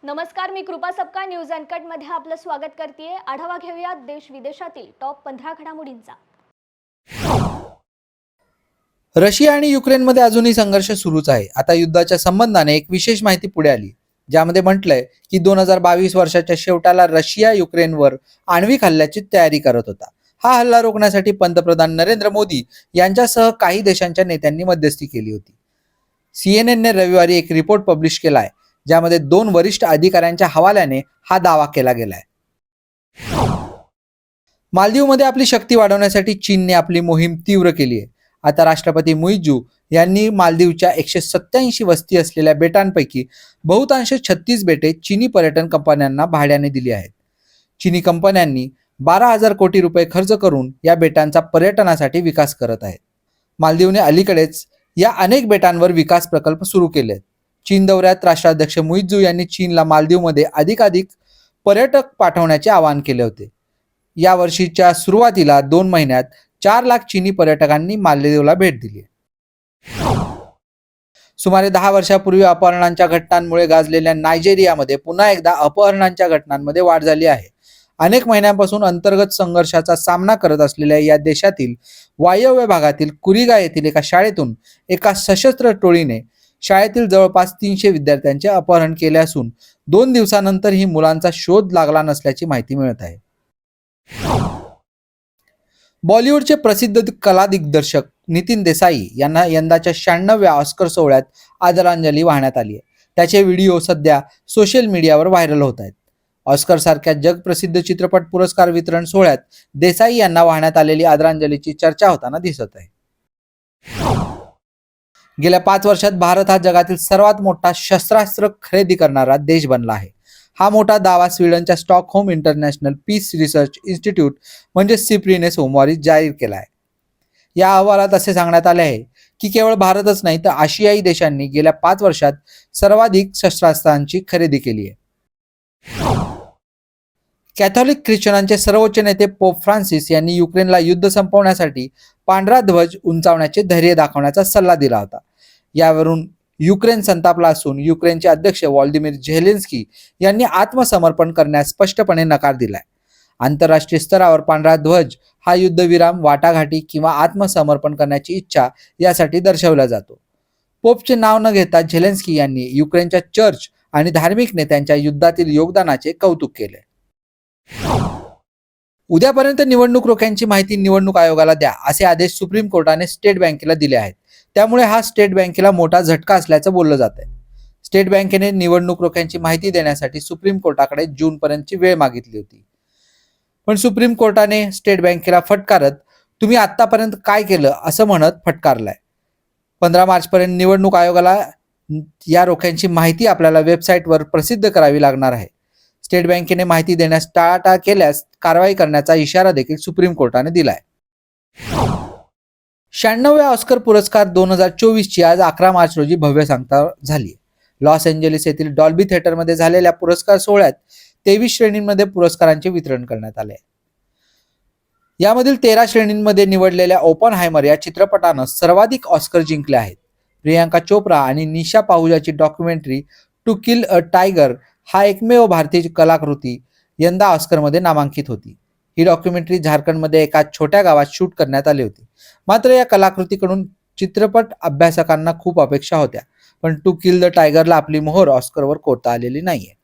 नमस्कार, मी कृपा Sapkal news uncut मध्ये आपलं स्वागत करते। आढावा घेऊया देश विदेशातील टॉप 15 घडामोडींचा। रशिया आणि युक्रेनमध्ये अजूनही संघर्ष सुरूच आहे। आता युद्धाच्या संबंधाने एक विशेष माहिती पुढे आली, ज्यामध्ये म्हटलंय की 2022 वर्षाच्या शेवटाला रशिया युक्रेनवर आण्विक हल्ल्याची तयारी करत होता। हा हल्ला रोखण्यासाठी पंतप्रधान नरेंद्र मोदी यांच्यासह काही देशांच्या नेत्यांनी मध्यस्थी केली होती। CNN ने रविवारी एक रिपोर्ट पब्लिश केला आहे, ज्यामध्ये 2 वरिष्ठ अधिकाऱ्यांच्या हवाल्याने हा दावा केला गेलाय। मालदीवमध्ये आपली शक्ती वाढवण्यासाठी चीनने आपली मोहीम तीव्र केली आहे। आता राष्ट्रपती मुइझू यांनी मालदीवच्या 187 वस्ती असलेल्या बेटांपैकी बहुतांश 36 बेटे चीनी पर्यटन कंपन्यांना भाड्याने दिली आहेत। चीनी कंपन्यांनी 12,000 कोटी रुपये खर्च करून या बेटांचा पर्यटनासाठी विकास करत आहेत। मालदीवने अलीकडेच या अनेक बेटांवर विकास प्रकल्प सुरू केले आहेत। चीन दौऱ्यात राष्ट्राध्यक्ष मुइझू यांनी चीनला मालदीवमध्ये अधिकाधिक पर्यटक पाठवण्याचे आवाहन केले होते। या वर्षीच्या सुरुवातीला 2 महिन्यात 4 लाख चीनी पर्यटकांनी मालदीवला भेट दिली। सुमारे 10 वर्षापूर्वी अपहरणांच्या घटनांमुळे गाजलेल्या नायजेरियामध्ये पुन्हा एकदा अपहरणांच्या घटनांमध्ये वाढ झाली आहे। अनेक महिन्यांपासून अंतर्गत संघर्षाचा सामना करत असलेल्या या देशातील वायव्य भागातील कुरिगा येथील एका शाळेतून एका सशस्त्र टोळीने शाळेतील जवळपास 300 विद्यार्थ्यांचे अपहरण केले असून 2 दिवसानंतर ही मुलांचा शोध लागला नसल्याची माहिती मिळत आहे। बॉलिवूडचे प्रसिद्ध कला दिग्दर्शक नितीन देसाई यांना यंदाच्या 96व्या ऑस्कर सोहळ्यात आदरांजली वाहण्यात आली आहे। त्याचे व्हिडिओ सध्या सोशल मीडियावर व्हायरल होत आहेत। ऑस्कर सारख्या जगप्रसिद्ध चित्रपट पुरस्कार वितरण सोहळ्यात देसाई यांना वाहण्यात आलेली आदरांजलीची चर्चा होताना दिसत आहे। गेल्या 5 वर्षात भारत हा जगातील सर्वात मोठा शस्त्रास्त्र खरेदी करणारा देश बनला आहे। हा मोठा दावा स्वीडनच्या Stockholm international peace research institute म्हणजे सिप्रीने सोमवारी जाहीर केला आहे। या अहवालात असे सांगण्यात आले आहे की केवळ भारतच नाही तर आशियाई देशांनी गेल्या 5 वर्षात सर्वाधिक शस्त्रास्त्रांची खरेदी केली आहे। कॅथॉलिक ख्रिश्चनांचे सर्वोच्च नेते पोप फ्रान्सिस यांनी युक्रेनला युद्ध संपवण्यासाठी पांढरा ध्वज उंचावण्याचे धैर्य दाखवण्याचा सल्ला दिला होता। यावरून युक्रेन संतापला असून युक्रेनचे अध्यक्ष व्लादिमीर झेलेन्स्की यांनी आत्मसमर्पण करण्यास स्पष्टपणे नकार दिलाय। आंतरराष्ट्रीय स्तरावर पांढरा ध्वज हा युद्धविराम, वाटाघाटी किंवा आत्मसमर्पण करण्याची इच्छा यासाठी दर्शवला जातो। पोपचे नाव न घेता झेलेन्स्की यांनी युक्रेनच्या चर्च आणि धार्मिक नेत्यांच्या युद्धातील योगदानाचे कौतुक केले। उद्यापर्यंत निवडणूक रोख्यांची माहिती निवडणूक आयोगाला द्या असे आदेश सुप्रीम कोर्टाने स्टेट बँकेला दिले आहेत। त्यामुळे हा स्टेट बँकेला मोठा झटका असल्याचं बोललं जात आहे। स्टेट बँकेने निवडणूक रोख्यांची माहिती देण्यासाठी सुप्रीम कोर्टाकडे जूनपर्यंतची वेळ मागितली होती, पण सुप्रीम कोर्टाने स्टेट बँकेला फटकारत तुम्ही आतापर्यंत काय केलं असं म्हणत फटकारलाय। 15 मार्चपर्यंत निवडणूक आयोगाला या रोख्यांची माहिती आपल्याला वेबसाईटवर प्रसिद्ध करावी लागणार आहे। स्टेट बँकेने माहिती देण्यास टाळाटाळ केल्यास कारवाई करण्याचा इशारा देखील सुप्रीम कोर्टाने दिलाय। 96व्या ऑस्कर पुरस्कार 2024 ची आज 11 मार्च रोजी भव्य सांगता झाली। लॉस एंजेलिस येथील डॉल्बी थिएटरमध्ये झालेल्या पुरस्कार सोहळ्यात 23 श्रेणींमध्ये पुरस्कारांचे वितरण करण्यात आले। यामधील 13 श्रेणींमध्ये निवडलेल्या ओपनहायमर या चित्रपटानं सर्वाधिक ऑस्कर जिंकले आहेत। प्रियांका चोप्रा आणि निशा पाहुजाची documentary to kill a tiger हा एकमेव भारतीय कलाकृती यंदा ऑस्करमध्ये नामांकित होती। ही डॉक्युमेंटरी झारखंडमध्ये एका छोट्या गावात शूट करण्यात आली होती। मात्र या कलाकृतीकडून चित्रपट अभ्यासकांना खूप अपेक्षा होत्या, पण टू किल द टायगरला आपली मोहर ऑस्करवर कोरता आलेली नाहीये।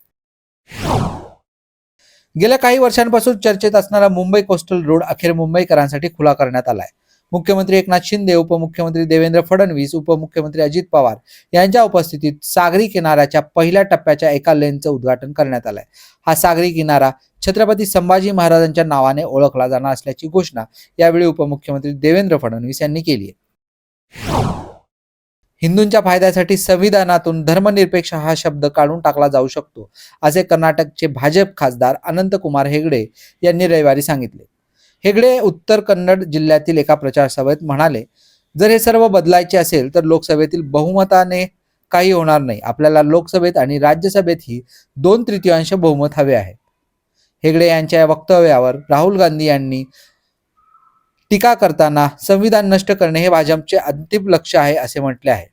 गेल्या काही वर्षांपासून चर्चेत असणारा मुंबई कोस्टल रोड अखेर मुंबईकरांसाठी खुला करण्यात आलाय। मुख्यमंत्री एकनाथ शिंदे, उपमुख्यमंत्री देवेंद्र फडणवीस, उपमुख्यमंत्री अजित पवार यांच्या उपस्थितीत सागरी किनाऱ्याच्या पहिल्या टप्प्याच्या एका लेनचं उद्घाटन करण्यात आलंय। हा सागरी किनारा छत्रपती संभाजी महाराजांच्या नावाने ओळखला जाणार असल्याची घोषणा यावेळी उपमुख्यमंत्री देवेंद्र फडणवीस यांनी केली आहे। हिंदूंच्या फायद्यासाठी संविधानातून धर्मनिरपेक्ष हा शब्द काढून टाकला जाऊ शकतो, असे कर्नाटकचे भाजप खासदार अनंतकुमार हेगडे यांनी रविवारी सांगितले। हेगडे उत्तर कन्नड जिल्ह्यातील एका प्रचार सभेत म्हणाले, जर हे सर्व बदलायचे असेल तर लोकसभेतील बहुमताने काही होणार नाही। आपल्याला लोकसभेत आणि राज्यसभेतही 2/3 बहुमत हवे आहे। हेगडे यांच्या या वक्तव्यावर राहुल गांधी यांनी टीका करताना संविधान नष्ट करणे हे भाजपचे अंतिम लक्ष्य आहे असे म्हटले आहे।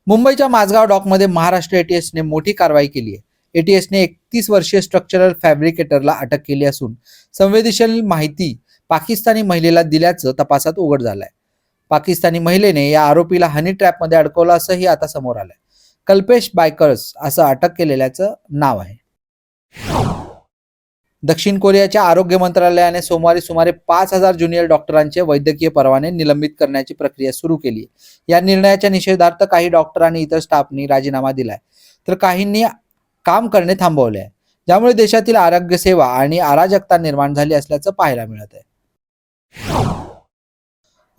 मुंबईच्या माझगाव डॉकमध्ये महाराष्ट्र एटीएसने मोठी कारवाई केली आहे. एटीएसने 31 वर्षीय स्ट्रक्चरल फॅब्रिकेटरला अटक केली असून संवेदनशील माहिती पाकिस्तानी महिलेला दिल्याचं तपासात उघड झालंय. पाकिस्तानी महिलेने या आरोपीला हनी ट्रॅपमध्ये अडकवलं असंही आता समोर आलंय. कल्पेश बायकर्स असं अटक केलेल्याचं नाव आहे. दक्षिण कोरियाच्या आरोग्य मंत्रालयाने सोमवारी सुमारे 5,000 ज्युनियर डॉक्टरांचे वैद्यकीय परवाने निलंबित करण्याची प्रक्रिया सुरू केली आहे. या निर्णयाच्या निषेधार्थ काही डॉक्टर आणि इतर स्टाफनी राजीनामा दिलाय, तर काहींनी काम करणे थांबवले आहे, ज्यामुळे देशातील आरोग्य सेवा आणि अराजकता निर्माण झाली असल्याचं पाहायला मिळत आहे.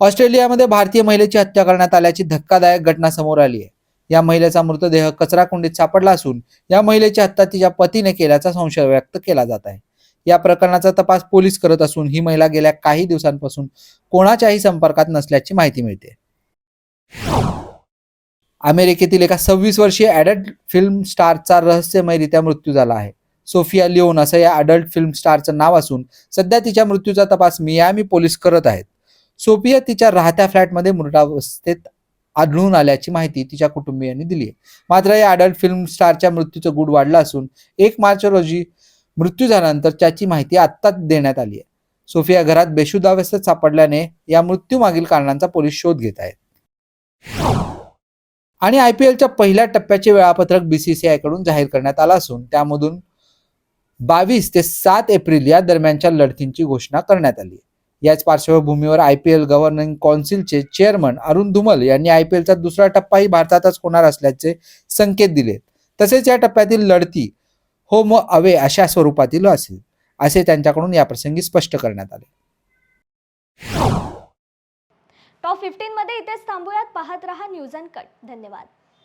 ऑस्ट्रेलियामध्ये भारतीय महिलेची हत्या करण्यात आल्याची धक्कादायक घटना समोर आली आहे. या महिलेचा मृतदेह कचरा कुंडीत सापडला असून या महिलेची हत्या तिच्या पतीने केल्याचा संशय व्यक्त केला जात आहे. या प्रकरणाचा तपास पोलीस करत असून ही महिला गेल्या काही दिवसांपासून कोणाच्याही संपर्कात नसल्याची माहिती मिळते. अमेरिकेतील एका 26 वर्षीय अडल्ट फिल्म स्टारचा रहस्यमयरित्या मृत्यू झाला आहे. सोफिया लिओन असं या अडल्ट फिल्म स्टारचं नाव असून सध्या तिच्या मृत्यूचा तपास मियामी पोलीस करत आहेत. सोफिया तिच्या राहत्या फ्लॅटमध्ये मृतावस्थेत आढळून आल्याची माहिती तिच्या कुटुंबियांनी दिली आहे. मात्र या अडल्ट फिल्म स्टारच्या मृत्यूचं गूढ वाढलं असून 1 मार्च रोजी मृत्यू झाल्यानंतर त्याची माहिती आत्ताच देण्यात आली आहे. सोफिया घरात बेशुद्धावस्थेत सापडल्याने या मृत्यूमागील कारणांचा पोलीस शोध घेत आहेत. आणि IPLच्या पहिल्या टप्प्याचे वेळापत्रक BCCI कडून जाहीर करण्यात आलं असून त्यामधून 22 ते 7 एप्रिल या दरम्यानच्या लढतींची घोषणा करण्यात आली. याच पार्श्वभूमीवर IPL गव्हर्निंग काउन्सिलचे चेअरमन अरुण धुमल यांनी IPLचा दुसरा टप्पाही भारतातच होणार असल्याचे संकेत दिलेत. तसेच या टप्प्यातील लढती होम व अवे अशा स्वरूपातील असेल असे त्यांच्याकडून याप्रसंगी स्पष्ट करण्यात आले. टॉप 15 मध्ये इथेच थांबूयात. पाहत रहा न्यूज अँड कट. धन्यवाद.